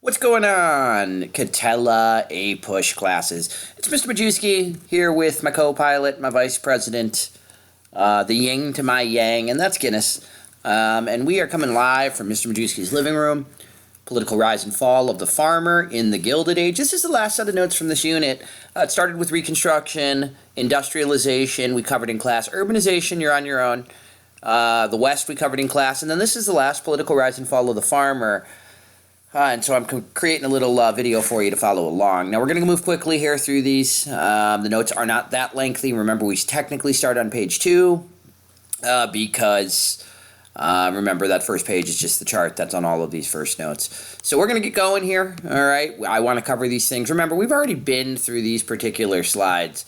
What's going on, Catella A-Push classes? It's Mr. Majewski here with my co-pilot, my vice president, the yin to my yang, and that's Guinness. And we are coming live from Mr. Majewski's living room. Political rise and fall of the farmer in the Gilded Age. This is the last set of notes from this unit. It started with Reconstruction, Industrialization, we covered in class. Urbanization, you're on your own. The West we covered in class. And then this is the last political rise and fall of the farmer. And so I'm creating a little video for you to follow along. Now we're going to move quickly here through these. The notes are not that lengthy. Remember, we technically start on page 2 because remember that first page is just the chart that's on all of these first notes. So we're going to get going here. All right, I want to cover these things. Remember, we've already been through these particular slides.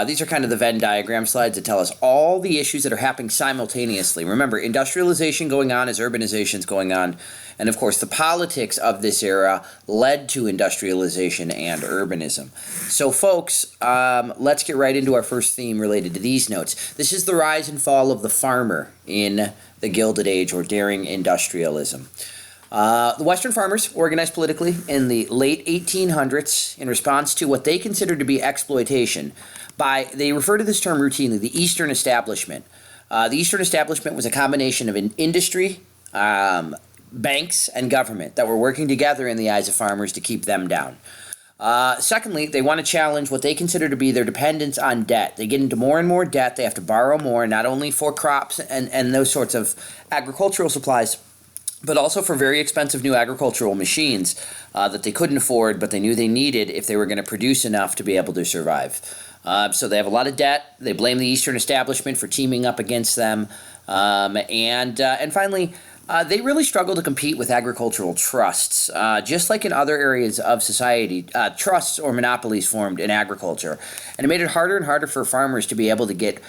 These are kind of the Venn diagram slides that tell us all the issues that are happening simultaneously. Remember, industrialization going on as urbanization's going on. And of course, the politics of this era led to industrialization and urbanism. So folks, let's get right into our first theme related to these notes. This is the rise and fall of the farmer in the Gilded Age, or during industrialism. The Western farmers organized politically in the late 1800s in response to what they considered to be exploitation. They refer to this term routinely, the Eastern Establishment. The Eastern Establishment was a combination of industry, banks, and government that were working together in the eyes of farmers to keep them down. Secondly, they want to challenge what they consider to be their dependence on debt. They get into more and more debt. They have to borrow more, not only for crops and those sorts of agricultural supplies, but also for very expensive new agricultural machines that they couldn't afford, but they knew they needed if they were going to produce enough to be able to survive. So they have a lot of debt. They blame the Eastern Establishment for teaming up against them. And finally, they really struggle to compete with agricultural trusts. Just like in other areas of society, trusts or monopolies formed in agriculture. And it made it harder and harder for farmers to be able to get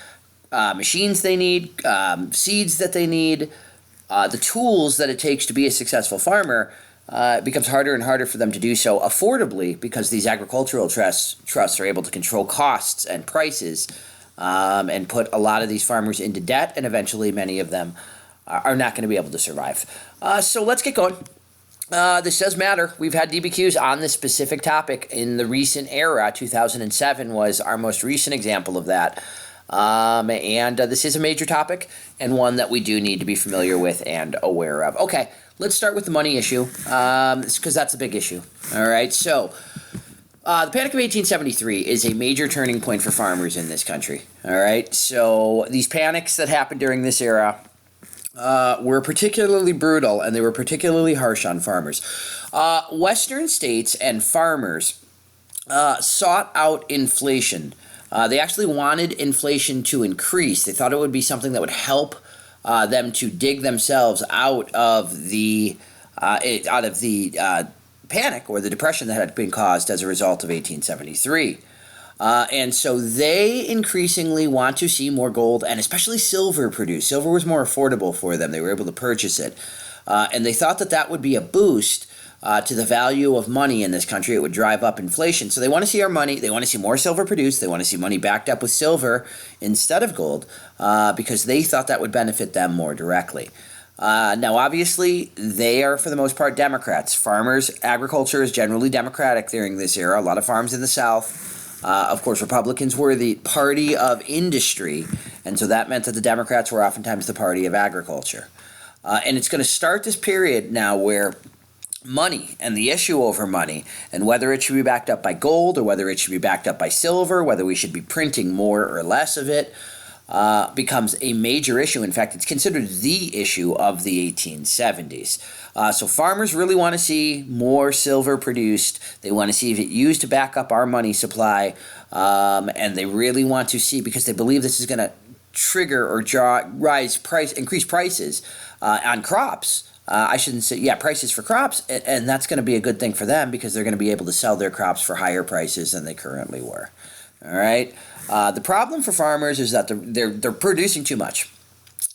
machines they need, seeds that they need, the tools that it takes to be a successful farmer. It becomes harder and harder for them to do so affordably because these agricultural trusts are able to control costs and prices and put a lot of these farmers into debt, and eventually many of them are not going to be able to survive. So let's get going. This does matter. We've had DBQs on this specific topic in the recent era. 2007 was our most recent example of that. This is a major topic and one that we do need to be familiar with and aware of. Okay, let's start with the money issue because that's a big issue. All right, so the Panic of 1873 is a major turning point for farmers in this country. All right, so these panics that happened during this era were particularly brutal, and they were particularly harsh on farmers. Western states and farmers sought out inflation. They actually wanted inflation to increase. They thought it would be something that would help them to dig themselves out of the panic or the depression that had been caused as a result of 1873. And so they increasingly want to see more gold and especially silver produced. Silver was more affordable for them. They were able to purchase it. And they thought that that would be a boost to the value of money in this country. It would drive up inflation. So they want to see our money. They want to see more silver produced. They want to see money backed up with silver instead of gold because they thought that would benefit them more directly. Now, obviously, they are, for the most part, Democrats. Farmers, agriculture is generally Democratic during this era. A lot of farms in the South. Of course, Republicans were the party of industry, and so that meant that the Democrats were oftentimes the party of agriculture. And it's going to start this period now where money and the issue over money and whether it should be backed up by gold or whether it should be backed up by silver, whether we should be printing more or less of it, becomes a major issue. In fact, it's considered the issue of the 1870s. So farmers really want to see more silver produced. They want to see it used to back up our money supply. And they really want to see, because they believe this is going to trigger or increase prices on crops. I shouldn't say, prices for crops, and that's going to be a good thing for them because they're going to be able to sell their crops for higher prices than they currently were. All right. The problem for farmers is that they're producing too much,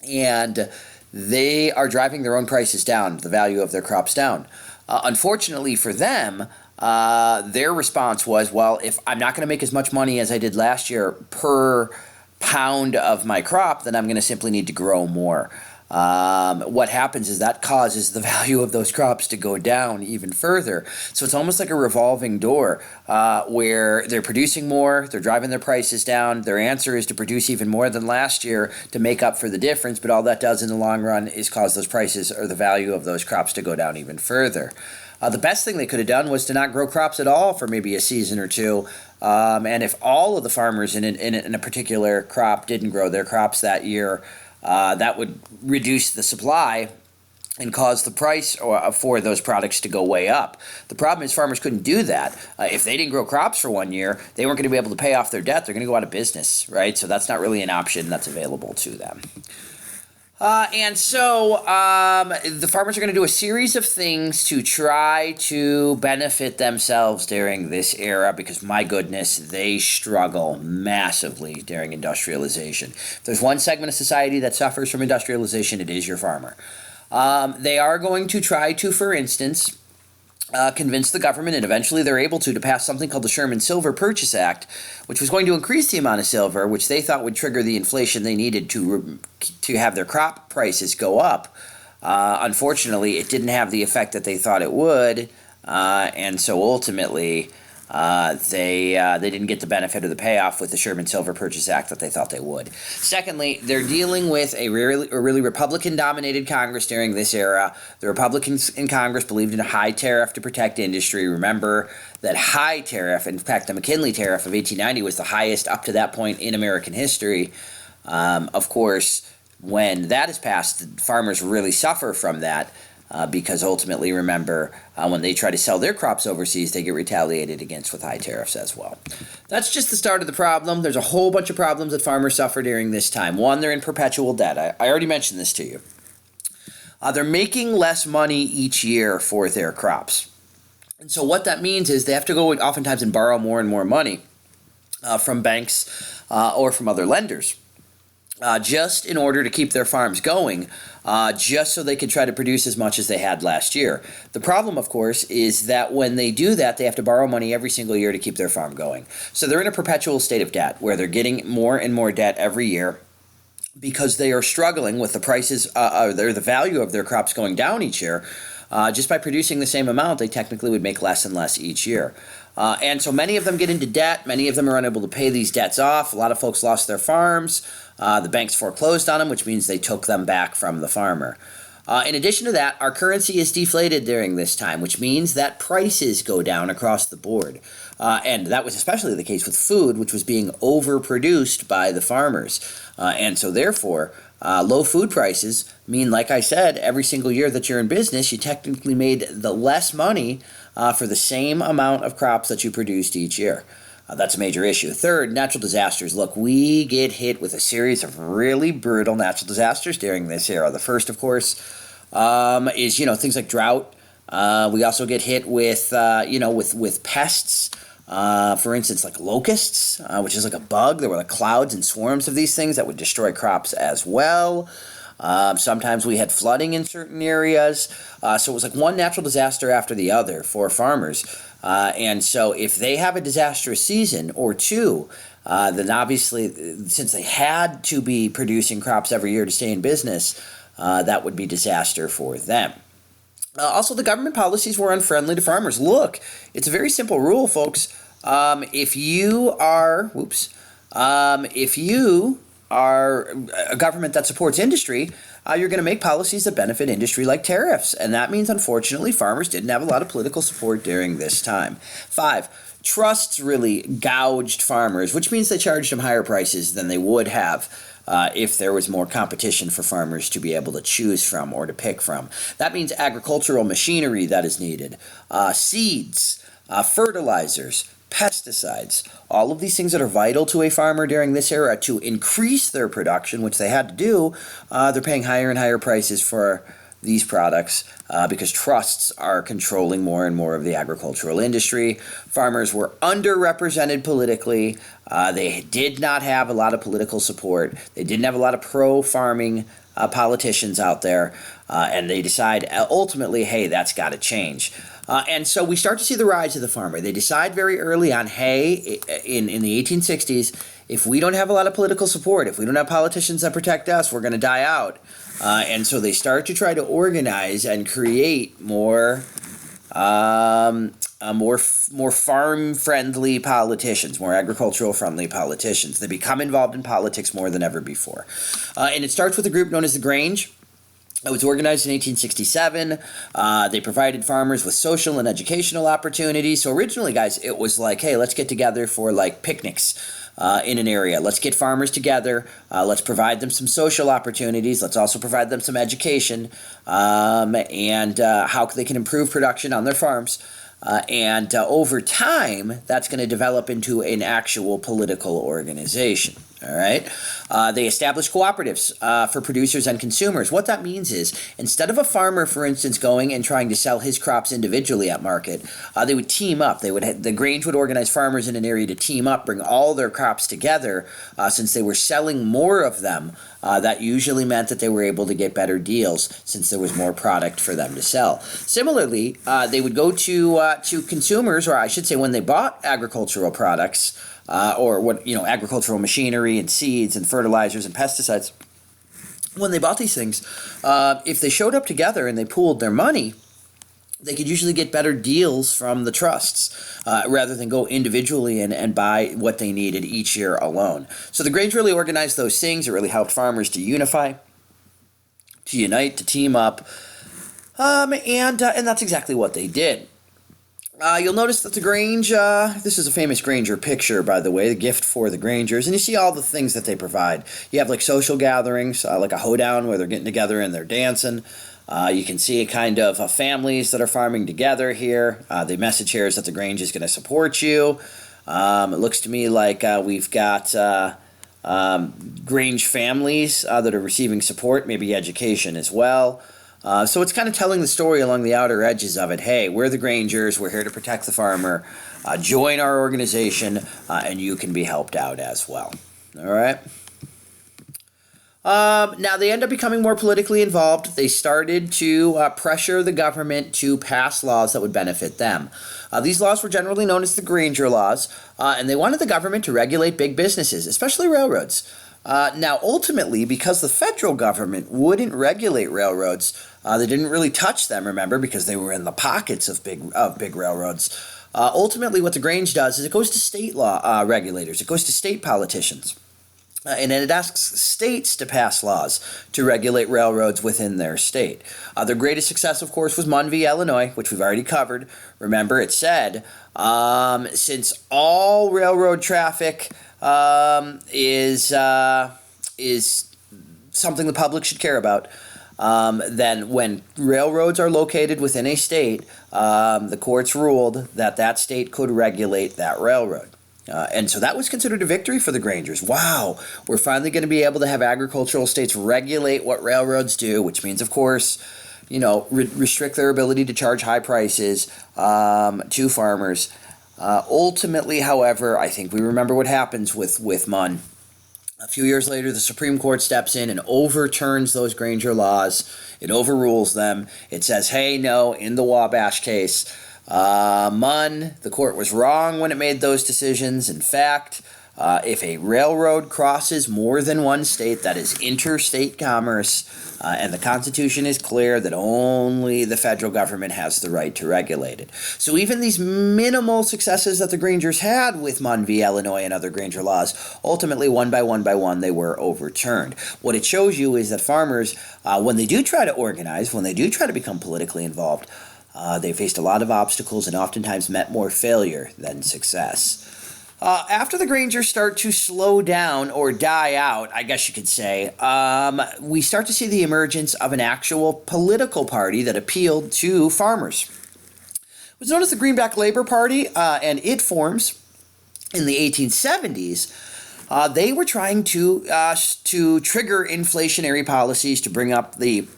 and they are driving their own prices down, the value of their crops down. Unfortunately for them, their response was, well, if I'm not going to make as much money as I did last year per pound of my crop, then I'm going to simply need to grow more. what happens is that causes the value of those crops to go down even further. So it's almost like a revolving door where they're producing more, they're driving their prices down. Their answer is to produce even more than last year to make up for the difference, but all that does in the long run is cause those prices or the value of those crops to go down even further. The best thing they could have done was to not grow crops at all for maybe a season or two. And if all of the farmers in a particular crop didn't grow their crops that year, that would reduce the supply and cause the price for those products to go way up. The problem is farmers couldn't do that. If they didn't grow crops for 1 year, they weren't going to be able to pay off their debt. They're going to go out of business, right? So that's not really an option that's available to them. And so the farmers are going to do a series of things to try to benefit themselves during this era because, my goodness, they struggle massively during industrialization. If there's one segment of society that suffers from industrialization, it is your farmer. They are going to try to, for instance, convince the government, and eventually they're able to pass something called the Sherman Silver Purchase Act, which was going to increase the amount of silver, which they thought would trigger the inflation they needed to have their crop prices go up. Unfortunately, it didn't have the effect that they thought it would, and so ultimately they didn't get the benefit of the payoff with the Sherman Silver Purchase Act that they thought they would. Secondly, they're dealing with a really Republican-dominated Congress during this era. The Republicans in Congress believed in a high tariff to protect industry. Remember that high tariff, in fact, the McKinley tariff of 1890 was the highest up to that point in American history. Of course, when that is passed, farmers really suffer from that. Because ultimately, remember, when they try to sell their crops overseas, they get retaliated against with high tariffs as well. That's just the start of the problem. There's a whole bunch of problems that farmers suffer during this time. One, they're in perpetual debt. I already mentioned this to you. They're making less money each year for their crops. And so what that means is they have to go oftentimes and borrow more and more money from banks or from other lenders. Just in order to keep their farms going, just so they could try to produce as much as they had last year. The problem, of course, is that when they do that, they have to borrow money every single year to keep their farm going. So they're in a perpetual state of debt where they're getting more and more debt every year because they are struggling with the prices, the value of their crops going down each year. Just by producing the same amount, they technically would make less and less each year. And so many of them get into debt. Many of them are unable to pay these debts off. A lot of folks lost their farms. The banks foreclosed on them, which means they took them back from the farmer. In addition to that, our currency is deflated during this time, which means that prices go down across the board. And that was especially the case with food, which was being overproduced by the farmers. And so therefore, low food prices mean, like I said, every single year that you're in business, you technically made the less money for the same amount of crops that you produced each year. That's a major issue. Third, natural disasters. Look, we get hit with a series of really brutal natural disasters during this era. The first, of course, is things like drought. We also get hit with with pests. For instance, like locusts, which is like a bug. There were like clouds and swarms of these things that would destroy crops as well. Sometimes we had flooding in certain areas. So it was like one natural disaster after the other for farmers. And so if they have a disastrous season or two, then obviously, since they had to be producing crops every year to stay in business, that would be disaster for them. Also, the government policies were unfriendly to farmers. Look, it's a very simple rule, folks. If you are a government that supports industry, you're going to make policies that benefit industry like tariffs. And that means, unfortunately, farmers didn't have a lot of political support during this time. 5, trusts really gouged farmers, which means they charged them higher prices than they would have if there was more competition for farmers to be able to choose from or to pick from. That means agricultural machinery that is needed, seeds, fertilizers, pesticides, all of these things that are vital to a farmer during this era to increase their production, which they had to do, they're paying higher and higher prices for these products because trusts are controlling more and more of the agricultural industry. Farmers were underrepresented politically. They did not have a lot of political support. They didn't have a lot of pro-farming politicians out there. And they decide ultimately, hey, that's got to change. And so we start to see the rise of the farmer. They decide very early on, hey, in the 1860s, if we don't have a lot of political support, if we don't have politicians that protect us, we're going to die out. And so they start to try to organize and create more more farm-friendly politicians, more agricultural-friendly politicians. They become involved in politics more than ever before. And it starts with a group known as the Grange. It was organized in 1867. They provided farmers with social and educational opportunities. So originally, guys, it was like, hey, let's get together for like picnics in an area. Let's get farmers together. Let's provide them some social opportunities. Let's also provide them some education and how they can improve production on their farms. And over time, that's going to develop into an actual political organization. All right. They established cooperatives for producers and consumers. What that means is instead of a farmer, for instance, going and trying to sell his crops individually at market, they would team up. The Grange would organize farmers in an area to team up, bring all their crops together. Since they were selling more of them, that usually meant that they were able to get better deals since there was more product for them to sell. Similarly, they would go to consumers, or I should say when they bought agricultural products, or agricultural machinery and seeds and fertilizers and pesticides. When they bought these things, if they showed up together and they pooled their money, they could usually get better deals from the trusts rather than go individually and buy what they needed each year alone. So the Grange really organized those things. It really helped farmers to unify, to unite, to team up, and that's exactly what they did. You'll notice that the Grange, this is a famous Granger picture, by the way, the gift for the Grangers, and you see all the things that they provide. You have like social gatherings, like a hoedown where they're getting together and they're dancing. You can see kind of families that are farming together here. The message here is that the Grange is going to support you. It looks to me like we've got Grange families that are receiving support, maybe education as well. So it's kind of telling the story along the outer edges of it. Hey, we're the Grangers. We're here to protect the farmer. Join our organization, and you can be helped out as well. All right. Now, they end up becoming more politically involved. They started to pressure the government to pass laws that would benefit them. These laws were generally known as the Granger laws, and they wanted the government to regulate big businesses, especially railroads. Now, ultimately, because the federal government wouldn't regulate railroads, they didn't really touch them, remember, because they were in the pockets of big railroads. Ultimately, what the Grange does is it goes to state law regulators. It goes to state politicians. And then it asks states to pass laws to regulate railroads within their state. Their greatest success, of course, was Munn v. Illinois, which we've already covered. Remember, it said, since all railroad traffic is something the public should care about, then when railroads are located within a state, the courts ruled that state could regulate that railroad. And so that was considered a victory for the Grangers. Wow, we're finally going to be able to have agricultural states regulate what railroads do, which means, of course, restrict their ability to charge high prices to farmers. Ultimately, however, I think we remember what happens with Munn. A few years later, the Supreme Court steps in and overturns those Granger laws. It overrules them. It says, hey, no, in the Wabash case, Munn, the court was wrong when it made those decisions. In fact, if a railroad crosses more than one state, that is interstate commerce, and the Constitution is clear that only the federal government has the right to regulate it. So even these minimal successes that the Grangers had with Munn v. Illinois and other Granger laws, ultimately one by one, they were overturned. What it shows you is that farmers, when they do try to organize, when they do try to become politically involved, they faced a lot of obstacles and oftentimes met more failure than success. After the Grangers start to slow down or die out, I guess you could say, we start to see the emergence of an actual political party that appealed to farmers. It was known as the Greenback Labor Party, and it forms in the 1870s. They were trying to trigger inflationary policies to bring up the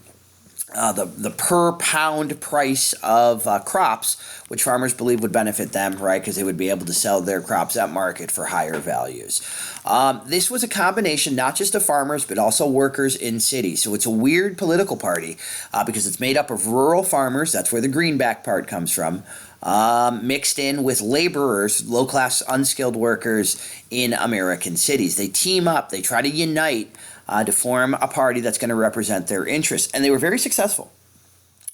per pound price of crops, which farmers believe would benefit them, right? Because they would be able to sell their crops at market for higher values. This was a combination not just of farmers, but also workers in cities. So it's a weird political party because it's made up of rural farmers. That's where the greenback part comes from. Mixed in with laborers, low-class, unskilled workers in American cities. They team up. They try to unite. to form a party that's going to represent their interests. And they were very successful,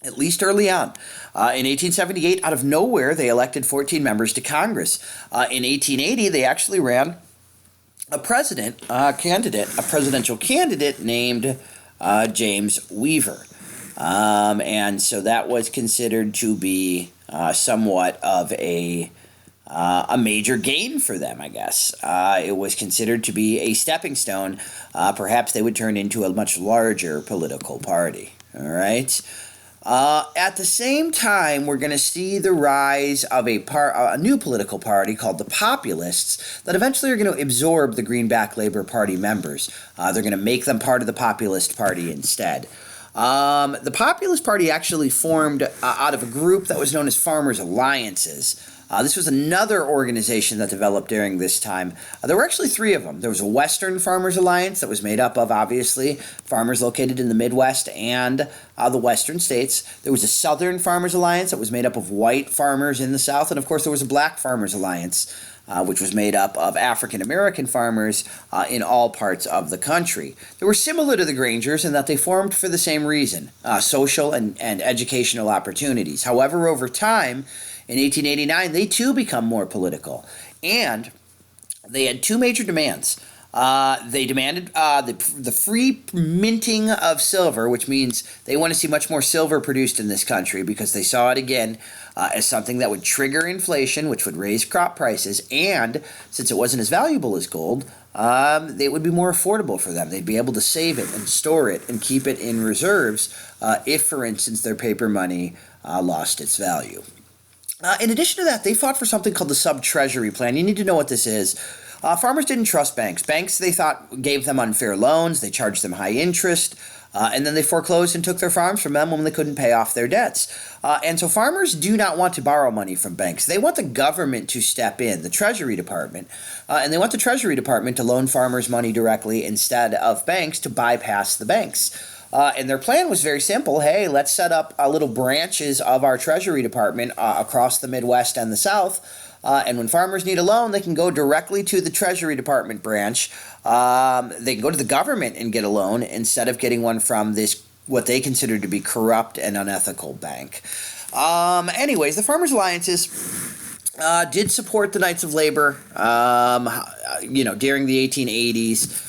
at least early on. In 1878, out of nowhere, they elected 14 members to Congress. In 1880, they actually ran a presidential candidate named James Weaver. And so that was considered to be somewhat of a major gain for them, I guess. It was considered to be a stepping stone. Perhaps they would turn into a much larger political party. All right. At the same time, we're going to see the rise of a new political party called the Populists that eventually are going to absorb the Greenback Labor Party members. They're going to make them part of the Populist Party instead. The Populist Party actually formed out of a group that was known as Farmers' Alliances. This was another organization that developed during this time. There were actually three of them. There was a Western Farmers Alliance that was made up of, obviously, farmers located in the Midwest and the Western states. There was a Southern Farmers Alliance that was made up of white farmers in the South. And, of course, there was a Black Farmers Alliance, which was made up of African-American farmers in all parts of the country. They were similar to the Grangers in that they formed for the same reason, social and educational opportunities. However, over time, in 1889, they too become more political, and they had two major demands. They demanded the free minting of silver, which means they want to see much more silver produced in this country because they saw it again as something that would trigger inflation, which would raise crop prices, and since it wasn't as valuable as gold, it would be more affordable for them. They'd be able to save it and store it and keep it in reserves if, for instance, their paper money lost its value. In addition to that, they fought for something called the sub-treasury plan. You need to know what this is. Farmers didn't trust banks. Banks, they thought, gave them unfair loans. They charged them high interest. And then they foreclosed and took their farms from them when they couldn't pay off their debts. And so farmers do not want to borrow money from banks. They want the government to step in, the Treasury Department. And they want the Treasury Department to loan farmers money directly instead of banks to bypass the banks. And their plan was very simple. Hey, let's set up little branches of our Treasury Department across the Midwest and the South. And when farmers need a loan, they can go directly to the Treasury Department branch. They can go to the government and get a loan instead of getting one from this, what they consider to be corrupt and unethical bank. Anyways, the Farmers' Alliances did support the Knights of Labor, during the 1880s.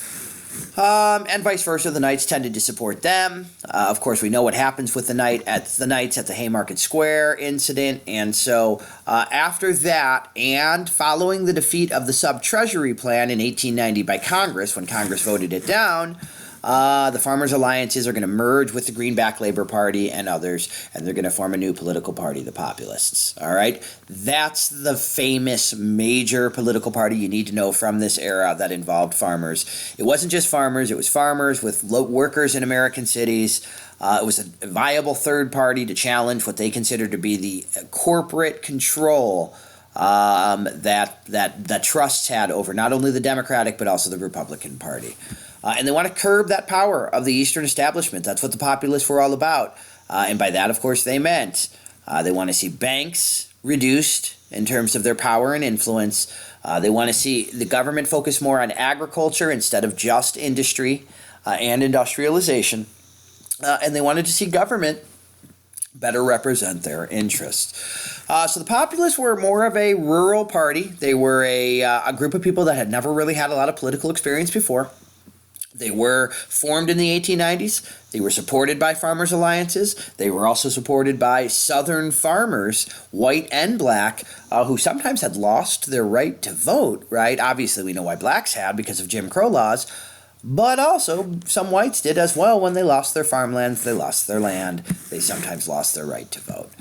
And vice versa, the Knights tended to support them. Of course, we know what happens with the Knights at the Haymarket Square incident. And so after that, and following the defeat of the sub-treasury plan in 1890 by Congress, when Congress voted it down, the Farmers' Alliances are going to merge with the Greenback Labor Party and others, and they're going to form a new political party, the Populists. All right? That's the famous major political party you need to know from this era that involved farmers. It wasn't just farmers. It was farmers with workers in American cities. It was a viable third party to challenge what they considered to be the corporate control that trusts had over not only the Democratic but also the Republican Party. And they want to curb that power of the Eastern establishment. That's what the Populists were all about. And by that, of course, they meant they want to see banks reduced in terms of their power and influence. They want to see the government focus more on agriculture instead of just industry and industrialization. And they wanted to see government better represent their interests. So the Populists were more of a rural party. They were a group of people that had never really had a lot of political experience before. They were formed in the 1890s. They were supported by farmers' alliances. They were also supported by Southern farmers, white and black, who sometimes had lost their right to vote, right? Obviously, we know why blacks had because of Jim Crow laws. But also, some whites did as well. When they lost their farmlands, they lost their land. They sometimes lost their right to vote.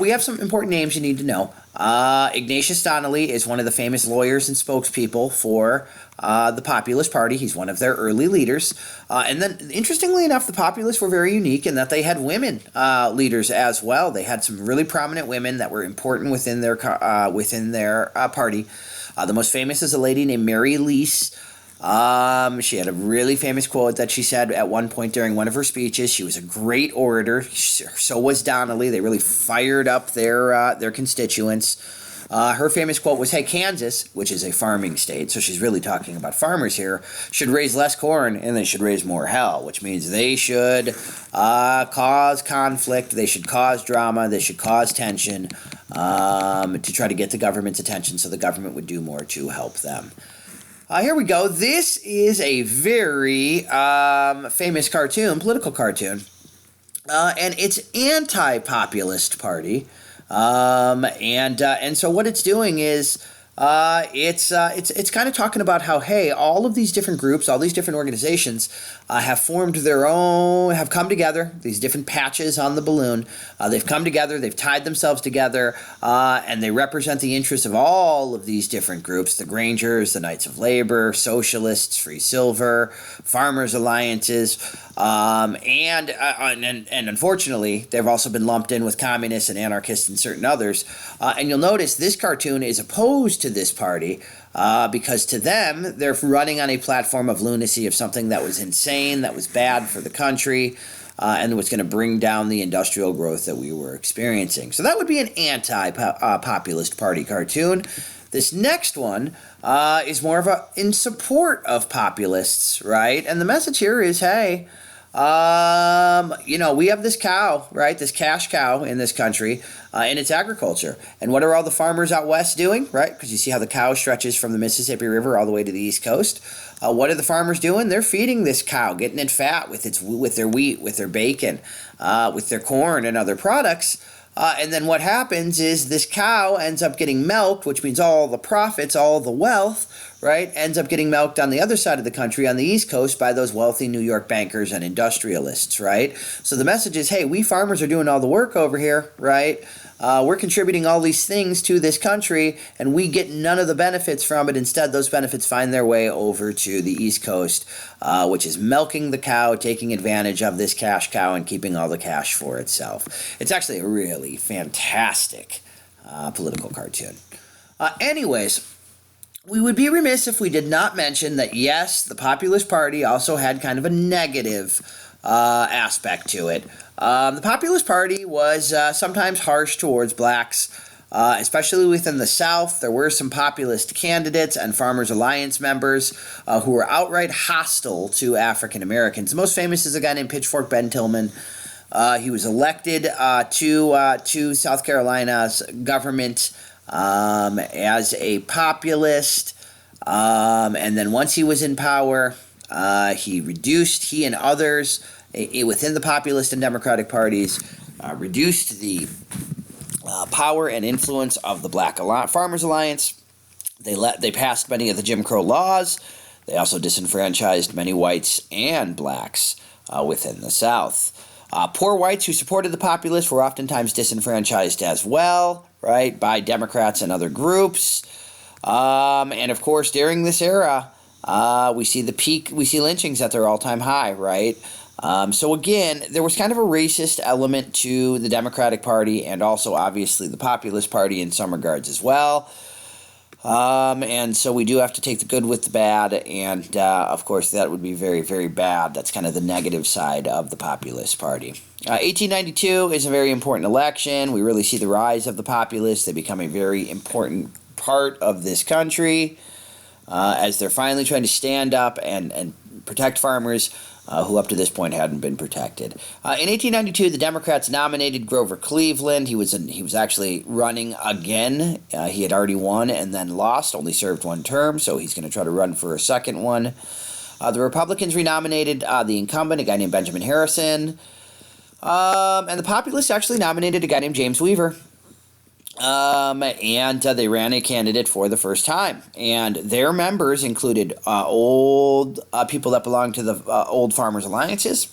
We have some important names you need to know. Ignatius Donnelly is one of the famous lawyers and spokespeople for the Populist Party. He's one of their early leaders. And then, interestingly enough, the Populists were very unique in that they had women leaders as well. They had some really prominent women that were important within their party. The most famous is a lady named Mary Lease. She had a really famous quote that she said at one point during one of her speeches. She was a great orator. So was Donnelly. They really fired up their constituents. Her famous quote was, hey, Kansas, which is a farming state, so she's really talking about farmers here, should raise less corn and they should raise more hell, which means they should cause conflict, they should cause drama, they should cause tension to try to get the government's attention so the government would do more to help them. Here we go. This is a very famous cartoon, political cartoon, and it's anti-populist party. And so what it's doing is it's kind of talking about how, hey, all of these different groups, all these different organizations have formed their own, have come together, these different patches on the balloon. They've come together, they've tied themselves together, and they represent the interests of all of these different groups, the Grangers, the Knights of Labor, Socialists, Free Silver, Farmers Alliances, and unfortunately, they've also been lumped in with communists and anarchists and certain others. And you'll notice this cartoon is opposed to this party because to them, they're running on a platform of lunacy, of something that was insane, that was bad for the country, and was going to bring down the industrial growth that we were experiencing. So that would be an anti-populist party cartoon. This next one is more of in support of populists, right? And the message here is, hey, we have this cow, right? This cash cow in this country, and it's agriculture. And what are all the farmers out west doing, right? Because you see how the cow stretches from the Mississippi River all the way to the East Coast. What are the farmers doing? They're feeding this cow, getting it fat with their wheat, with their bacon, with their corn and other products. And then what happens is this cow ends up getting milked, which means all the profits, all the wealth, right, ends up getting milked on the other side of the country, on the East Coast, by those wealthy New York bankers and industrialists, right? So the message is, hey, we farmers are doing all the work over here, right? We're contributing all these things to this country, and we get none of the benefits from it. Instead, those benefits find their way over to the East Coast, which is milking the cow, taking advantage of this cash cow, and keeping all the cash for itself. It's actually a really fantastic political cartoon. Anyways, we would be remiss if we did not mention that, yes, the Populist Party also had kind of a negative aspect to it. The Populist Party was sometimes harsh towards blacks, especially within the South. There were some populist candidates and Farmers Alliance members who were outright hostile to African Americans. The most famous is a guy named Pitchfork Ben Tillman. He was elected to South Carolina's government as a populist, and then once he was in power, he and others within the populist and Democratic parties reduced the power and influence of the Black Farmers Alliance. They passed many of the Jim Crow laws. They also disenfranchised many whites and blacks within the South. Poor whites who supported the populists were oftentimes disenfranchised as well, right, by Democrats and other groups. And of course, during this era, we see lynchings at their all-time high, right? So again, there was kind of a racist element to the Democratic Party and also obviously the Populist Party in some regards as well. And so we do have to take the good with the bad, and of course that would be very, very bad. That's kind of the negative side of the Populist Party. 1892 is a very important election. We really see the rise of the populists. They become a very important part of this country as they're finally trying to stand up and protect farmers who up to this point hadn't been protected. In 1892, the Democrats nominated Grover Cleveland. He was actually running again. He had already won and then lost, only served one term, so he's going to try to run for a second one. The Republicans renominated the incumbent, a guy named Benjamin Harrison. And the Populists actually nominated a guy named James Weaver. And they ran a candidate for the first time. And their members included old people that belonged to the old Farmers Alliances.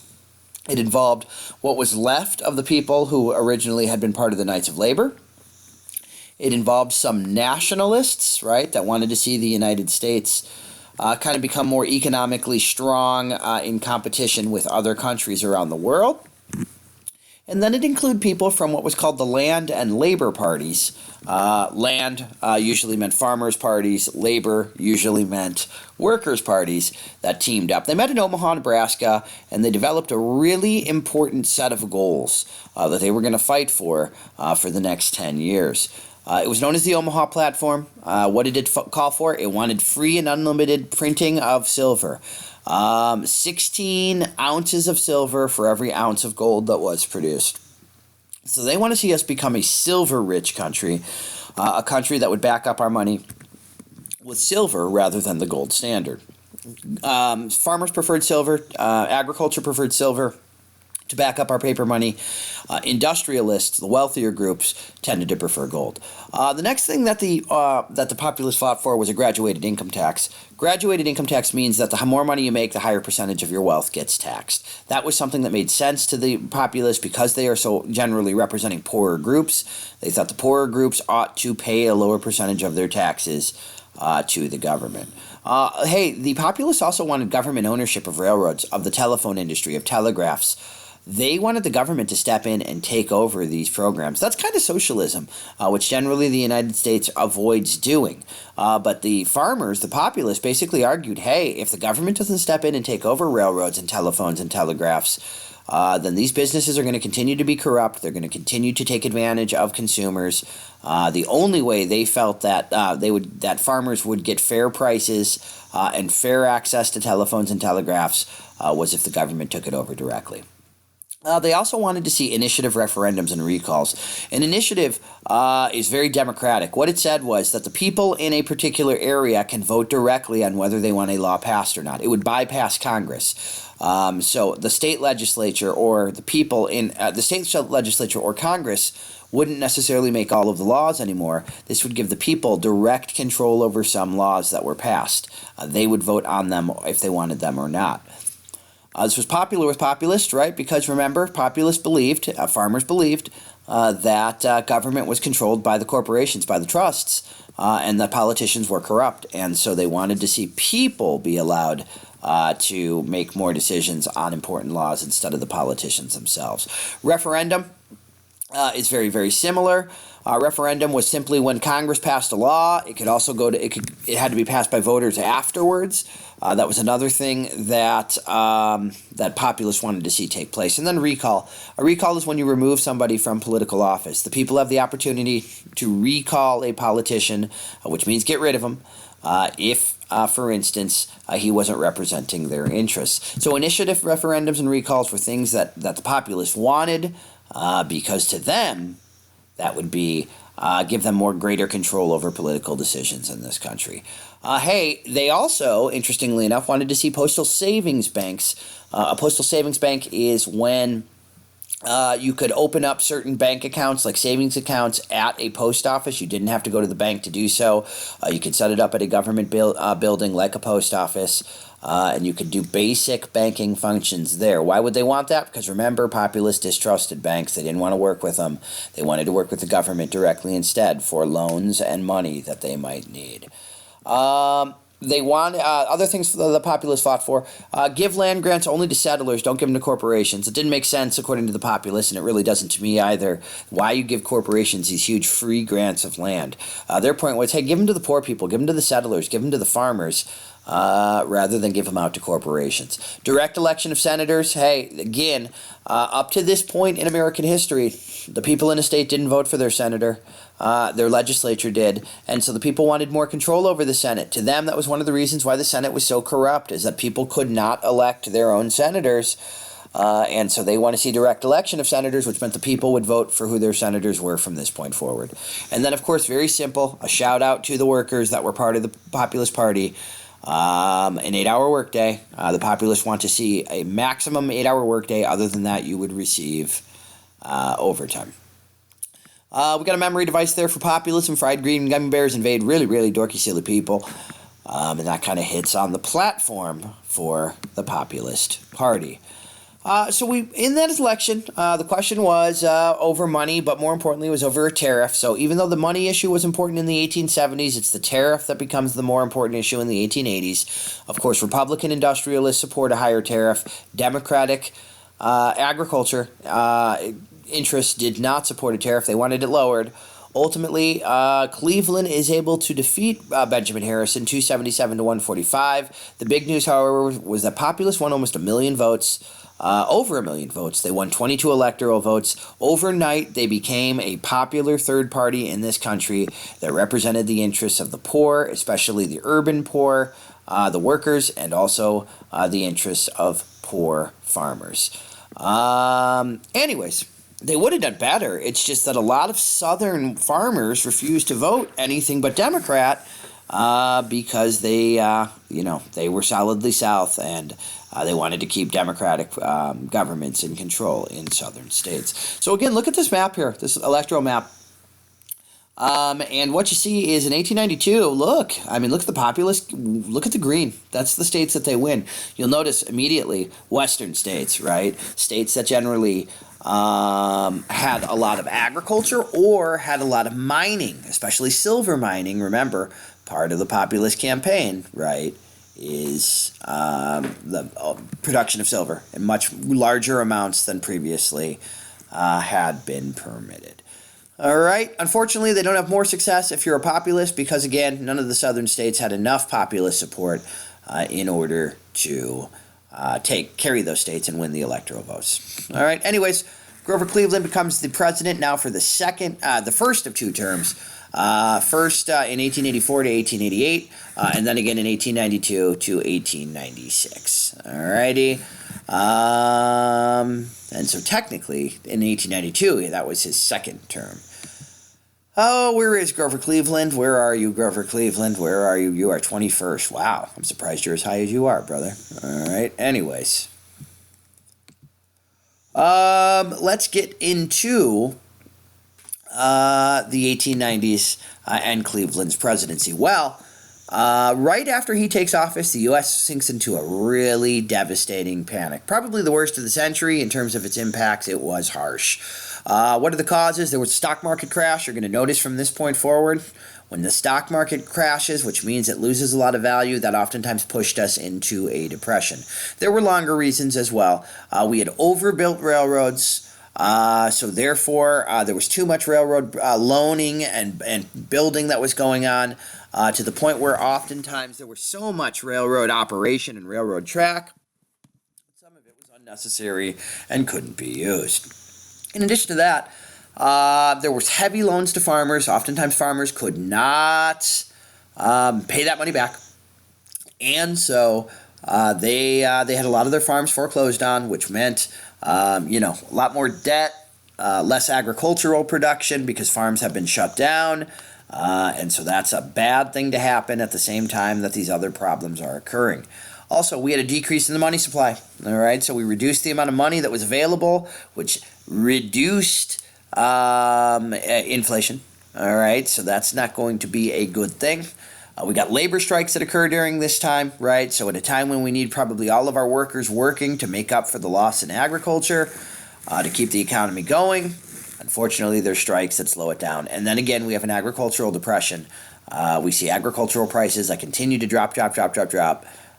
It involved what was left of the people who originally had been part of the Knights of Labor. It involved some nationalists, right, that wanted to see the United States kind of become more economically strong in competition with other countries around the world. And then it included people from what was called the land and labor parties. Land usually meant farmers' parties. Labor usually meant workers' parties that teamed up. They met in Omaha, Nebraska, and they developed a really important set of goals that they were going to fight for the next 10 years. It was known as the Omaha Platform. What did it call for? It wanted free and unlimited printing of silver. 16 ounces of silver for every ounce of gold that was produced. So they want to see us become a silver-rich country, a country that would back up our money with silver rather than the gold standard. Farmers preferred silver. Agriculture preferred silver to back up our paper money. Industrialists, the wealthier groups, tended to prefer gold. The next thing that the Populus fought for was a graduated income tax. Graduated income tax means that the more money you make, the higher percentage of your wealth gets taxed. That was something that made sense to the Populus because they are so generally representing poorer groups. They thought the poorer groups ought to pay a lower percentage of their taxes to the government. The Populus also wanted government ownership of railroads, of the telephone industry, of telegraphs. They wanted the government to step in and take over these programs. That's kind of socialism, which generally the United States avoids doing. But the farmers, the Populus, basically argued, hey, if the government doesn't step in and take over railroads and telephones and telegraphs, then these businesses are going to continue to be corrupt. They're going to continue to take advantage of consumers. The only way they felt that that farmers would get fair prices and fair access to telephones and telegraphs was if the government took it over directly. They also wanted to see initiative referendums and recalls. An initiative is very democratic. What it said was that the people in a particular area can vote directly on whether they want a law passed or not. It would bypass Congress. So the state legislature or the people in the state legislature or Congress wouldn't necessarily make all of the laws anymore. This would give the people direct control over some laws that were passed. They would vote on them if they wanted them or not. This was popular with populists, right? Because remember, farmers believed that government was controlled by the corporations, by the trusts, and that politicians were corrupt. And so they wanted to see people be allowed to make more decisions on important laws instead of the politicians themselves. Referendum is very, very similar. Referendum was simply when Congress passed a law. It could also it had to be passed by voters afterwards. That was another thing that that populists wanted to see take place. And then recall. A recall is when you remove somebody from political office. The people have the opportunity to recall a politician, which means get rid of him, if, for instance, he wasn't representing their interests. So initiative referendums and recalls were things that the populists wanted because to them, that would be give them more greater control over political decisions in this country. They also, interestingly enough, wanted to see postal savings banks. A postal savings bank is when you could open up certain bank accounts, like savings accounts, at a post office. You didn't have to go to the bank to do so. You could set it up at a government building like a post office. And you could do basic banking functions there. Why would they want that? Because remember, populists distrusted banks. They didn't want to work with them. They wanted to work with the government directly instead for loans and money that they might need. They want other things the populists fought for. Give land grants only to settlers. Don't give them to corporations. It didn't make sense according to the populists, and it really doesn't to me either. Why you give corporations these huge free grants of land? Their point was, hey, give them to the poor people. Give them to the settlers. Give them to the farmers. Rather than give them out to corporations. Direct election of senators. Hey, again, up to this point in American history, the people in a state didn't vote for their senator. Their legislature did. And so the people wanted more control over the Senate. To them, that was one of the reasons why the Senate was so corrupt, is that people could not elect their own senators. And so they want to see direct election of senators, which meant the people would vote for who their senators were from this point forward. And then, of course, very simple, a shout out to the workers that were part of the Populist Party. An 8-hour workday. The populists want to see a maximum 8-hour workday. Other than that, you would receive overtime. We got a memory device there for populism. Fried green gummy bears invade really, really dorky, silly people. And that kind of hits on the platform for the Populist Party. In that election, the question was over money, but more importantly, it was over a tariff. So even though the money issue was important in the 1870s, it's the tariff that becomes the more important issue in the 1880s. Of course, Republican industrialists support a higher tariff. Democratic agriculture interests did not support a tariff. They wanted it lowered. Ultimately, Cleveland is able to defeat Benjamin Harrison 277 to 145. The big news, however, was that Populus won almost 1 million votes. over 1 million votes. They won 22 electoral votes. Overnight, they became a popular third party in this country that represented the interests of the poor, especially the urban poor, the workers, and also the interests of poor farmers. Anyways, they would have done better. It's just that a lot of southern farmers refused to vote anything but Democrat because they were solidly South, and they wanted to keep Democratic governments in control in southern states. So again, look at this map here, this electoral map. And what you see is in 1892, look at the populace, look at the green. That's the states that they win. You'll notice immediately western states, right? States that generally had a lot of agriculture or had a lot of mining, especially silver mining. Remember, part of the populist campaign, right, is the production of silver in much larger amounts than previously had been permitted. All right. Unfortunately, they don't have more success if you're a populist because, again, none of the southern states had enough populist support in order to carry those states and win the electoral votes. All right. Anyways, Grover Cleveland becomes the president now for the first of two terms. First in 1884 to 1888, and then again in 1892 to 1896. All righty. And so technically, in 1892, that was his second term. Oh, where is Grover Cleveland? Where are you, Grover Cleveland? Where are you? You are 21st. Wow, I'm surprised you're as high as you are, brother. All right, anyways. Let's get into the 1890s and Cleveland's presidency. Well, right after he takes office, the U.S. sinks into a really devastating panic. Probably the worst of the century in terms of its impacts. It was harsh. What are the causes? There was a stock market crash. You're going to notice from this point forward, when the stock market crashes, which means it loses a lot of value, that oftentimes pushed us into a depression. There were longer reasons as well. We had overbuilt railroads. So therefore, there was too much railroad loaning and building that was going on to the point where oftentimes there was so much railroad operation and railroad track, some of it was unnecessary and couldn't be used. In addition to that, there was heavy loans to farmers. Oftentimes farmers could not pay that money back. And so they had a lot of their farms foreclosed on, which meant a lot more debt, less agricultural production because farms have been shut down. And so that's a bad thing to happen at the same time that these other problems are occurring. Also, we had a decrease in the money supply. All right, so we reduced the amount of money that was available, which reduced inflation. All right, so that's not going to be a good thing. We got labor strikes that occur during this time, right? So at a time when we need probably all of our workers working to make up for the loss in agriculture, to keep the economy going, unfortunately, there's strikes that slow it down. And then again, we have an agricultural depression. We see agricultural prices that continue to drop.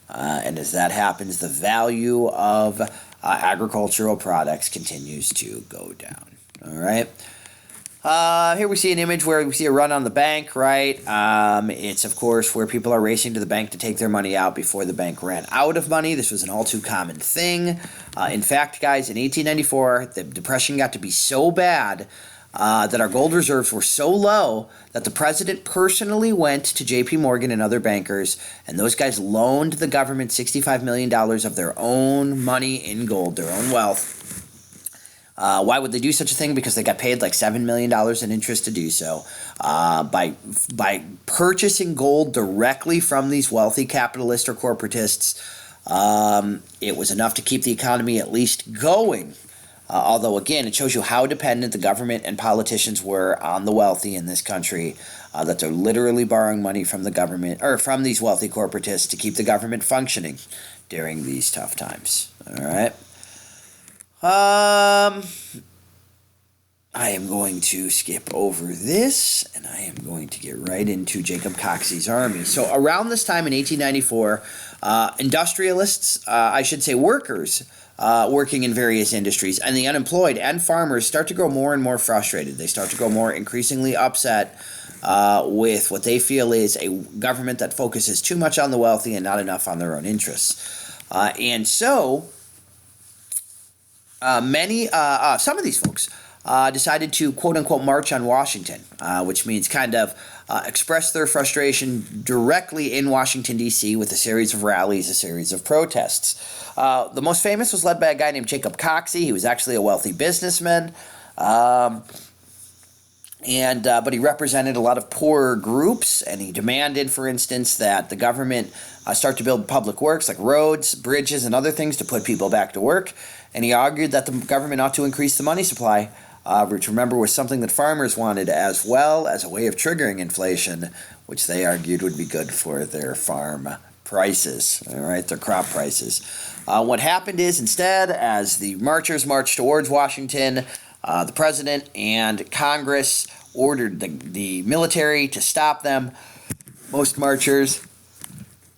And as that happens, the value of agricultural products continues to go down. All right. Here we see an image where we see a run on the bank, right? It's, of course, where people are racing to the bank to take their money out before the bank ran out of money. This was an all too common thing. In fact, guys, in 1894, the Depression got to be so bad that our gold reserves were so low that the president personally went to J.P. Morgan and other bankers, and those guys loaned the government $65 million of their own money in gold, their own wealth. Why would they do such a thing? Because they got paid like $7 million in interest to do so. By purchasing gold directly from these wealthy capitalists or corporatists, it was enough to keep the economy at least going. Although, again, it shows you how dependent the government and politicians were on the wealthy in this country, that they're literally borrowing money from the government or from these wealthy corporatists to keep the government functioning during these tough times. All right. I am going to skip over this, and I am going to get right into Jacob Coxey's army. So around this time in 1894, industrialists, workers, working in various industries, and the unemployed and farmers start to grow more and more frustrated. They start to grow more increasingly upset with what they feel is a government that focuses too much on the wealthy and not enough on their own interests. And so Some of these folks decided to quote unquote march on Washington, which means kind of express their frustration directly in Washington, D.C., with a series of rallies, a series of protests. The most famous was led by a guy named Jacob Coxey. He was actually a wealthy businessman. But he represented a lot of poorer groups, and he demanded, for instance, that the government start to build public works like roads, bridges, and other things to put people back to work. And he argued that the government ought to increase the money supply, which, remember, was something that farmers wanted, as well as a way of triggering inflation, which they argued would be good for their farm prices, all right, their crop prices. What happened is, instead, as the marchers marched towards Washington, the president and Congress ordered the military to stop them. Most marchers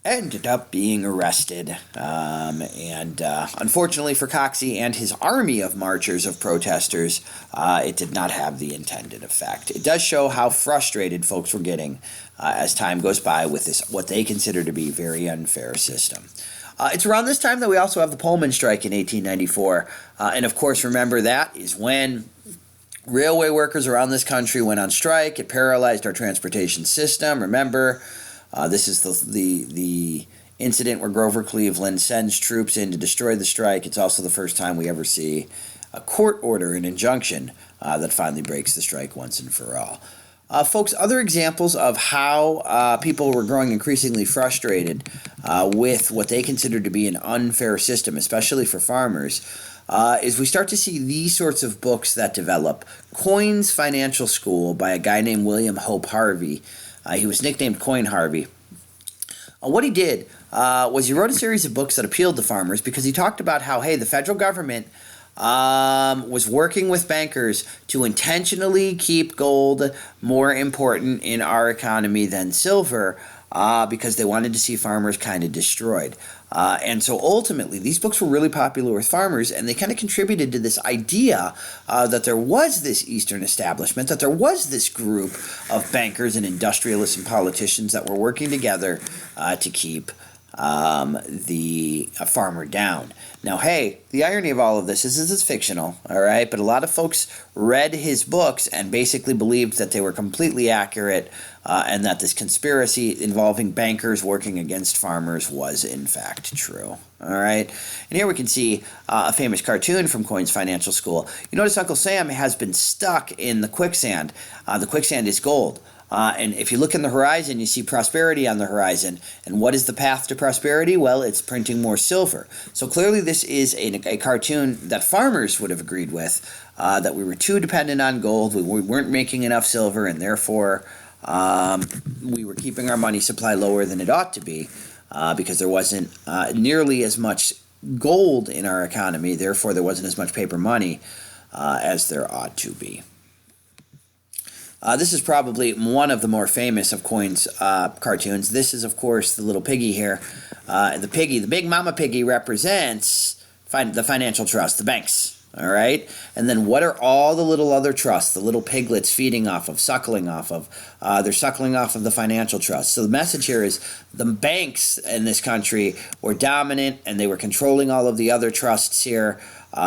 ended up being arrested. Unfortunately for Coxey and his army of marchers, of protesters, it did not have the intended effect. It does show how frustrated folks were getting as time goes by with this, what they consider to be, very unfair system. It's around this time that we also have the Pullman Strike in 1894. And of course, remember, that is when railway workers around this country went on strike. It paralyzed our transportation system. Remember, this is the incident where Grover Cleveland sends troops in to destroy the strike. It's also the first time we ever see a court order, an injunction, that finally breaks the strike once and for all. Folks, other examples of how people were growing increasingly frustrated with what they considered to be an unfair system, especially for farmers, is we start to see these sorts of books that develop. Coin's Financial School by a guy named William Hope Harvey. He was nicknamed Coin Harvey. What he did was he wrote a series of books that appealed to farmers because he talked about how, hey, the federal government was working with bankers to intentionally keep gold more important in our economy than silver, because they wanted to see farmers kind of destroyed. And so ultimately, these books were really popular with farmers, and they kind of contributed to this idea that there was this Eastern establishment, that there was this group of bankers and industrialists and politicians that were working together to keep the farmer down. Now, hey, the irony of all of this is it's fictional, all right? But a lot of folks read his books and basically believed that they were completely accurate, and that this conspiracy involving bankers working against farmers was in fact true, all right? And here we can see a famous cartoon from Coin's Financial School. You notice Uncle Sam has been stuck in the quicksand. The quicksand is gold. And if you look in the horizon, you see prosperity on the horizon. And what is the path to prosperity? Well, it's printing more silver. So clearly this is a cartoon that farmers would have agreed with, that we were too dependent on gold, we weren't making enough silver, and therefore we were keeping our money supply lower than it ought to be, because there wasn't nearly as much gold in our economy. Therefore, there wasn't as much paper money as there ought to be. This is probably one of the more famous of Coin's cartoons. This is, of course, the little piggy here. The big mama piggy, represents the financial trust, the banks. All right? And then what are all the little other trusts, the little piglets feeding off of, suckling off of? They're suckling off of the financial trust. So the message here is the banks in this country were dominant, and they were controlling all of the other trusts here. They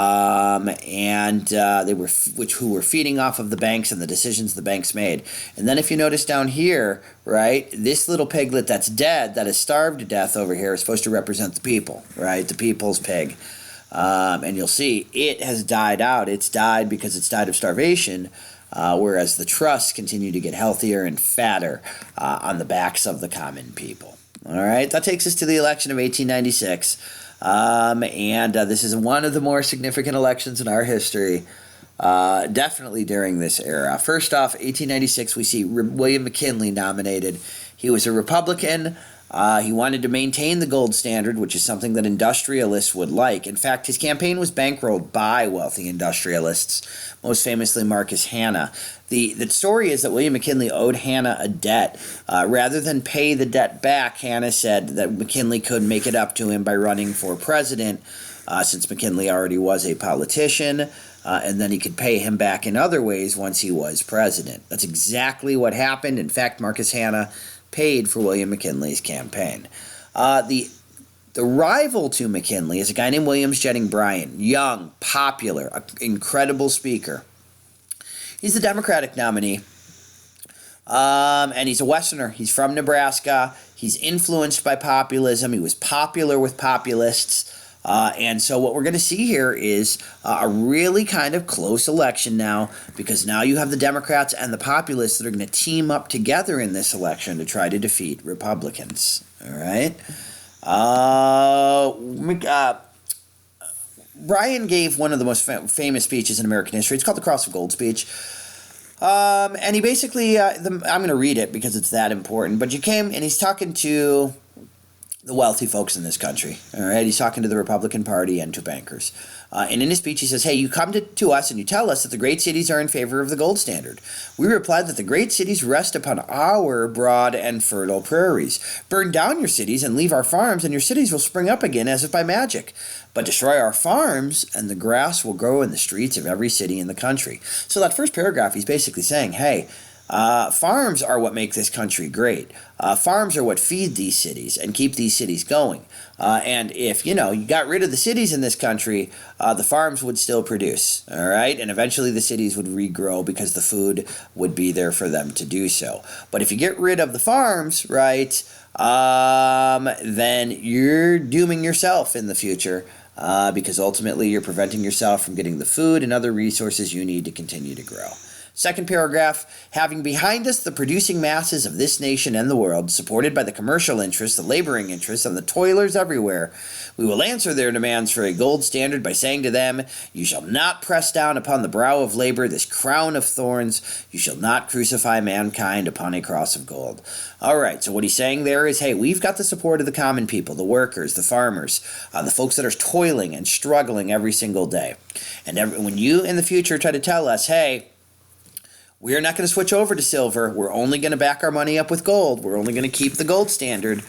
were who were feeding off of the banks and the decisions the banks made. And then if you notice down here, right, this little piglet that's dead, that is starved to death over here, is supposed to represent the people, right, the people's pig. And you'll see it has died out. It's died because it's died of starvation, whereas the trusts continue to get healthier and fatter on the backs of the common people. All right, that takes us to the election of 1896. This is one of the more significant elections in our history, definitely during this era. First off, 1896, we see William McKinley nominated. He was a Republican. He wanted to maintain the gold standard, which is something that industrialists would like. In fact, his campaign was bankrolled by wealthy industrialists, most famously Marcus Hanna. The story is that William McKinley owed Hanna a debt. Rather than pay the debt back, Hanna said that McKinley could make it up to him by running for president, since McKinley already was a politician, and then he could pay him back in other ways once he was president. That's exactly what happened. In fact, Marcus Hanna paid for William McKinley's campaign. The The rival to McKinley is a guy named Jennings Bryan. Young, popular, incredible speaker. He's the Democratic nominee. And he's a Westerner. He's from Nebraska. He's influenced by populism. He was popular with populists. And so what we're going to see here is a really kind of close election now, because now you have the Democrats and the populists that are going to team up together in this election to try to defeat Republicans. All right? Bryan gave one of the most famous speeches in American history. It's called the Cross of Gold speech. And he basically, I'm going to read it because it's that important, but he's talking to the wealthy folks in this country, all right? He's talking to the Republican Party and to bankers. And in his speech, he says, hey, you come to us and you tell us that the great cities are in favor of the gold standard. We replied that the great cities rest upon our broad and fertile prairies. Burn down your cities and leave our farms, and your cities will spring up again as if by magic. But destroy our farms, and the grass will grow in the streets of every city in the country. So that first paragraph, he's basically saying, hey, farms are what make this country great. Farms are what feed these cities and keep these cities going. And if, you got rid of the cities in this country, the farms would still produce, all right? And eventually the cities would regrow because the food would be there for them to do so. But if you get rid of the farms, right, then you're dooming yourself in the future, because ultimately you're preventing yourself from getting the food and other resources you need to continue to grow. Second paragraph, having behind us the producing masses of this nation and the world, supported by the commercial interests, the laboring interests, and the toilers everywhere, we will answer their demands for a gold standard by saying to them, you shall not press down upon the brow of labor this crown of thorns. You shall not crucify mankind upon a cross of gold. All right, so what he's saying there is, hey, we've got the support of the common people, the workers, the farmers, the folks that are toiling and struggling every single day. And when you in the future try to tell us, hey, we're not going to switch over to silver. We're only going to back our money up with gold. We're only going to keep the gold standard.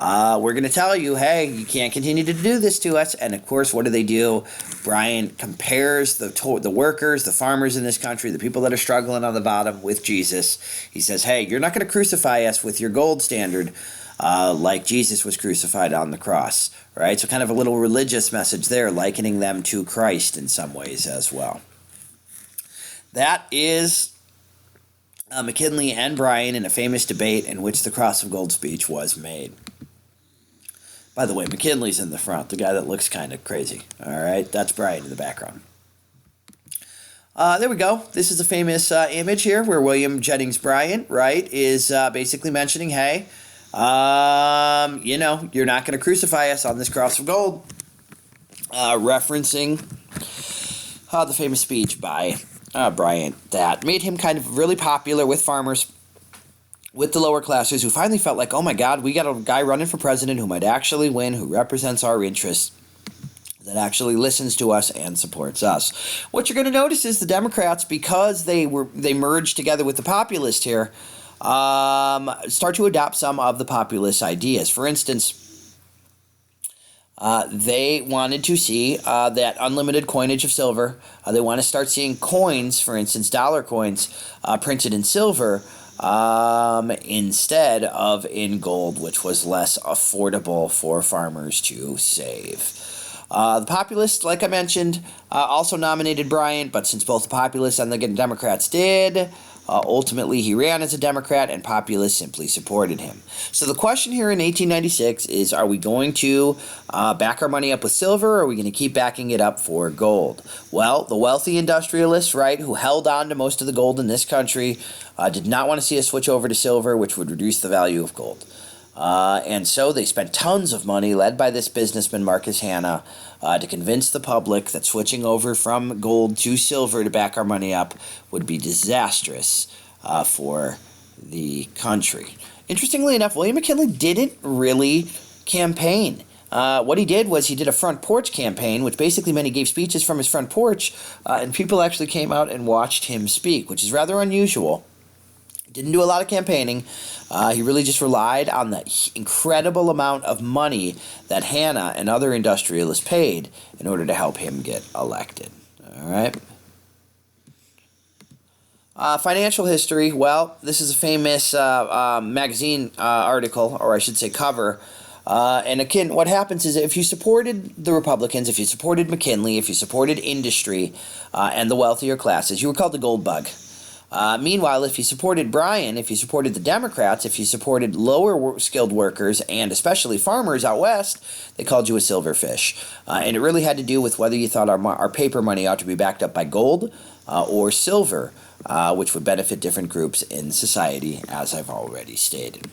We're going to tell you, hey, you can't continue to do this to us. And, of course, what do? Bryan compares the workers, the farmers in this country, the people that are struggling on the bottom with Jesus. He says, hey, you're not going to crucify us with your gold standard like Jesus was crucified on the cross. Right? So kind of a little religious message there, likening them to Christ in some ways as well. That is McKinley and Bryan in a famous debate in which the Cross of Gold speech was made. By the way, McKinley's in the front, the guy that looks kind of crazy. All right, that's Bryan in the background. There we go. This is a famous image here where Jennings Bryan, right, is basically mentioning, hey, you're not going to crucify us on this Cross of Gold, referencing the famous speech by Bryan that made him kind of really popular with farmers, with the lower classes, who finally felt like, oh my God, we got a guy running for president who might actually win, who represents our interests, that actually listens to us and supports us. What you're going to notice is the Democrats, because they merged together with the populists here, start to adopt some of the populist ideas. For instance, they wanted to see that unlimited coinage of silver. They want to start seeing coins, for instance, dollar coins, printed in silver instead of in gold, which was less affordable for farmers to save. The populists, like I mentioned, also nominated Bryan, but since both the populists and the Democrats did, ultimately he ran as a Democrat, and populists simply supported him. So the question here in 1896 is, are we going to back our money up with silver, or are we going to keep backing it up for gold? Well, the wealthy industrialists, right, who held on to most of the gold in this country, did not want to see us switch over to silver, which would reduce the value of gold. And so they spent tons of money, led by this businessman, Marcus Hanna, to convince the public that switching over from gold to silver to back our money up would be disastrous for the country. Interestingly enough, William McKinley didn't really campaign. What he did was he did a front porch campaign, which basically meant he gave speeches from his front porch, and people actually came out and watched him speak, which is rather unusual. Didn't do a lot of campaigning. He really just relied on the incredible amount of money that Hanna and other industrialists paid in order to help him get elected. All right. Financial history. Well, this is a famous magazine article, or I should say cover, And again, what happens is if you supported the Republicans, if you supported McKinley, if you supported industry and the wealthier classes, you were called the gold bug. Meanwhile, if you supported Bryan, if you supported the Democrats, if you supported lower skilled workers and especially farmers out west, they called you a silverfish. And it really had to do with whether you thought our paper money ought to be backed up by gold or silver, which would benefit different groups in society, as I've already stated.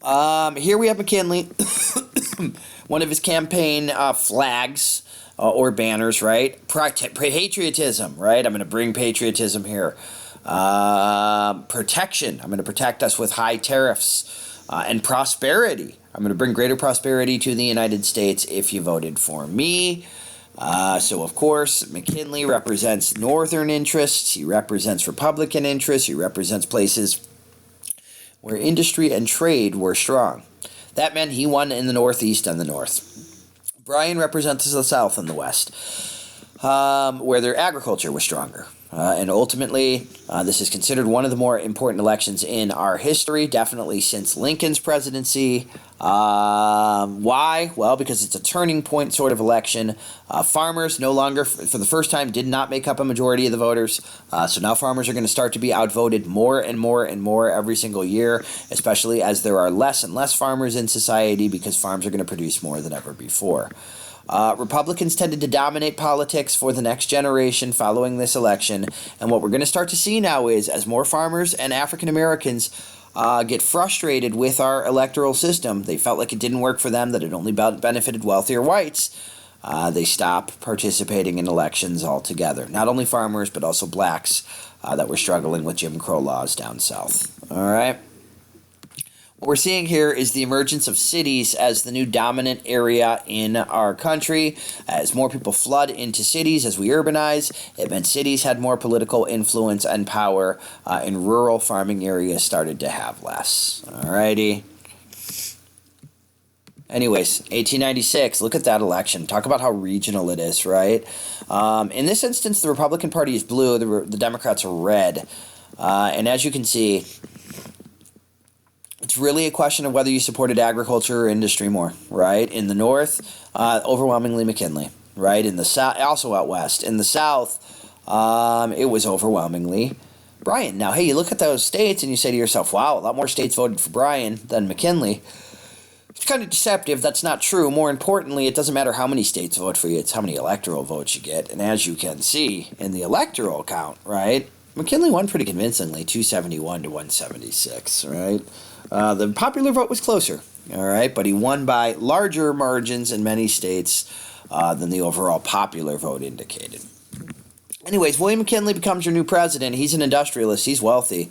Here we have McKinley, one of his campaign flags or banners, right? Patriotism, right? I'm going to bring patriotism here. Protection. I'm going to protect us with high tariffs and prosperity. I'm going to bring greater prosperity to the United States if you voted for me. So, of course, McKinley represents Northern interests. He represents Republican interests. He represents places where industry and trade were strong. That meant he won in the Northeast and the North. Bryan represents the South and the West, where their agriculture was stronger. And ultimately, this is considered one of the more important elections in our history, definitely since Lincoln's presidency. Why? Well, because it's a turning point sort of election. Farmers no longer, for the first time, did not make up a majority of the voters. So now farmers are going to start to be outvoted more and more and more every single year, especially as there are less and less farmers in society because farms are going to produce more than ever before. Republicans tended to dominate politics for the next generation following this election, and what we're going to start to see now is as more farmers and African Americans get frustrated with our electoral system, they felt like it didn't work for them, that it only benefited wealthier whites, they stop participating in elections altogether. Not only farmers, but also blacks that were struggling with Jim Crow laws down south. All right. What we're seeing here is the emergence of cities as the new dominant area in our country. As more people flood into cities, as we urbanize, it meant cities had more political influence and power, and rural farming areas started to have less. Alrighty. Anyways, 1896, look at that election. Talk about how regional it is, right? In this instance, the Republican Party is blue, the Democrats are red. And as you can see, it's really a question of whether you supported agriculture or industry more, right? In the North, overwhelmingly McKinley, right? In the South, also out West. In the South, it was overwhelmingly Bryan. Now, hey, you look at those states and you say to yourself, wow, a lot more states voted for Bryan than McKinley. It's kind of deceptive. That's not true. More importantly, it doesn't matter how many states vote for you. It's how many electoral votes you get. And as you can see in the electoral count, right, McKinley won pretty convincingly, 271 to 176, right? The popular vote was closer, all right, but he won by larger margins in many states than the overall popular vote indicated. Anyways, William McKinley becomes your new president. He's an industrialist. He's wealthy.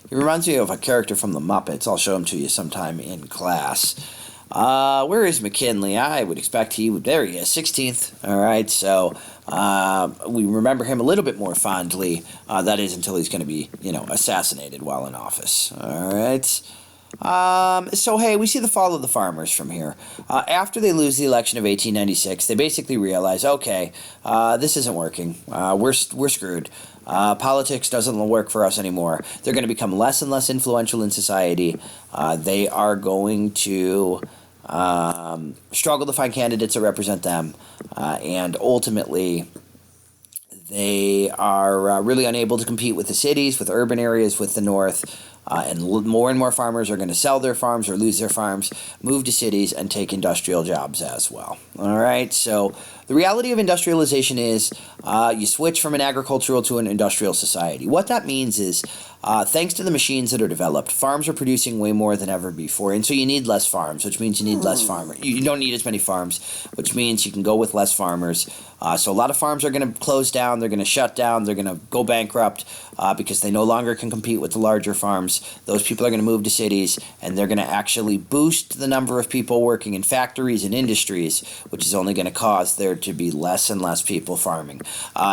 He reminds me of a character from the Muppets. I'll show him to you sometime in class. Where is McKinley? I would expect he would. There he is, 16th. All right, so we remember him a little bit more fondly. That is until he's going to be, assassinated while in office. All right. So, hey, we see the fall of the farmers from here. After they lose the election of 1896, they basically realize, okay, this isn't working. We're screwed. Politics doesn't work for us anymore. They're going to become less and less influential in society. They are going to struggle to find candidates that represent them. And ultimately, they are really unable to compete with the cities, with urban areas, with the North. And more farmers are going to sell their farms or lose their farms, move to cities, and take industrial jobs as well. All right, so the reality of industrialization is you switch from an agricultural to an industrial society. What that means is thanks to the machines that are developed, farms are producing way more than ever before, and so you need less farms, which means you need less farmers. You don't need as many farms, which means you can go with less farmers. So a lot of farms are going to close down, they're going to shut down, they're going to go bankrupt because they no longer can compete with the larger farms. Those people are going to move to cities, and they're going to actually boost the number of people working in factories and industries, which is only going to cause there to be less and less people farming.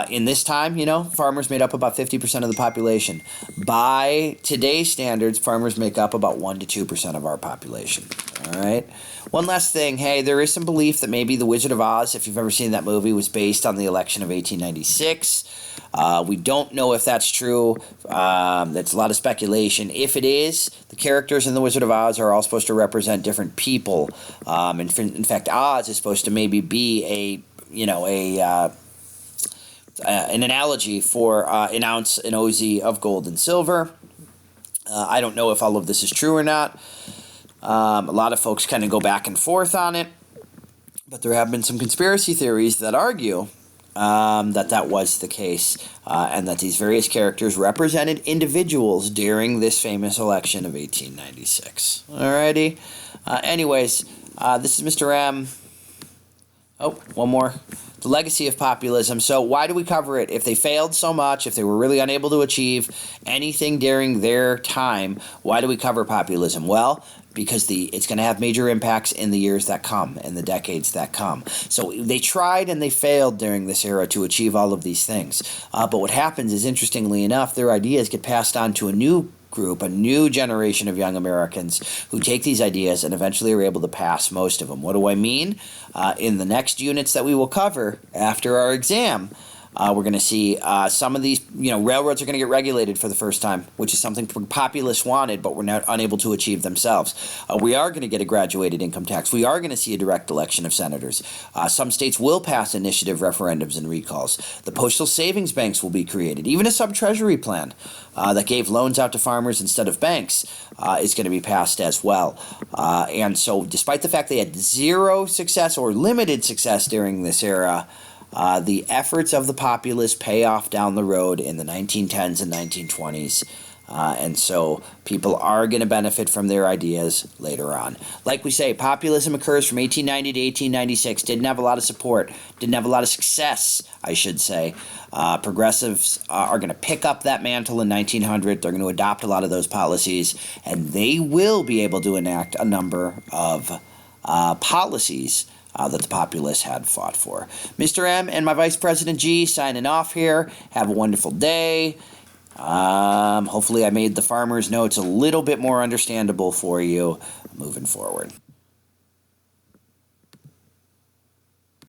In this time, farmers made up about 50% of the population. By today's standards, farmers make up about 1 to 2% of our population. All right. One last thing. Hey, there is some belief that maybe The Wizard of Oz, if you've ever seen that movie, was based on the election of 1896. We don't know if that's true. That's a lot of speculation. If it is, the characters in The Wizard of Oz are all supposed to represent different people. In fact, Oz is supposed to maybe be an analogy for an ounce, an oz of gold and silver. I don't know if all of this is true or not. A lot of folks kind of go back and forth on it, but there have been some conspiracy theories that argue that was the case, and that these various characters represented individuals during this famous election of 1896. Alrighty. Anyways, this is Mr. M. Oh, one more. The legacy of populism. So why do we cover it? If they failed so much, if they were really unable to achieve anything during their time, why do we cover populism? Well, because it's going to have major impacts in the years that come, in the decades that come. So they tried and they failed during this era to achieve all of these things. But what happens is, interestingly enough, their ideas get passed on to a new group, a new generation of young Americans who take these ideas and eventually are able to pass most of them. What do I mean? In the next units that we will cover after our exam, we're going to see some of these, railroads are going to get regulated for the first time, which is something Populus wanted, but were not unable to achieve themselves. We are going to get a graduated income tax. We are going to see a direct election of senators. Some states will pass initiative referendums and recalls. The postal savings banks will be created. Even a sub-treasury plan that gave loans out to farmers instead of banks is going to be passed as well. And so despite the fact they had zero success or limited success during this era, the efforts of the populace pay off down the road in the 1910s and 1920s. And so people are going to benefit from their ideas later on. Like we say, populism occurs from 1890 to 1896. Didn't have a lot of support. Didn't have a lot of success, I should say. Progressives are going to pick up that mantle in 1900. They're going to adopt a lot of those policies. And they will be able to enact a number of policies that the populace had fought for. Mr. M and my Vice President G signing off here. Have a wonderful day. Hopefully I made the farmer's notes a little bit more understandable for you moving forward.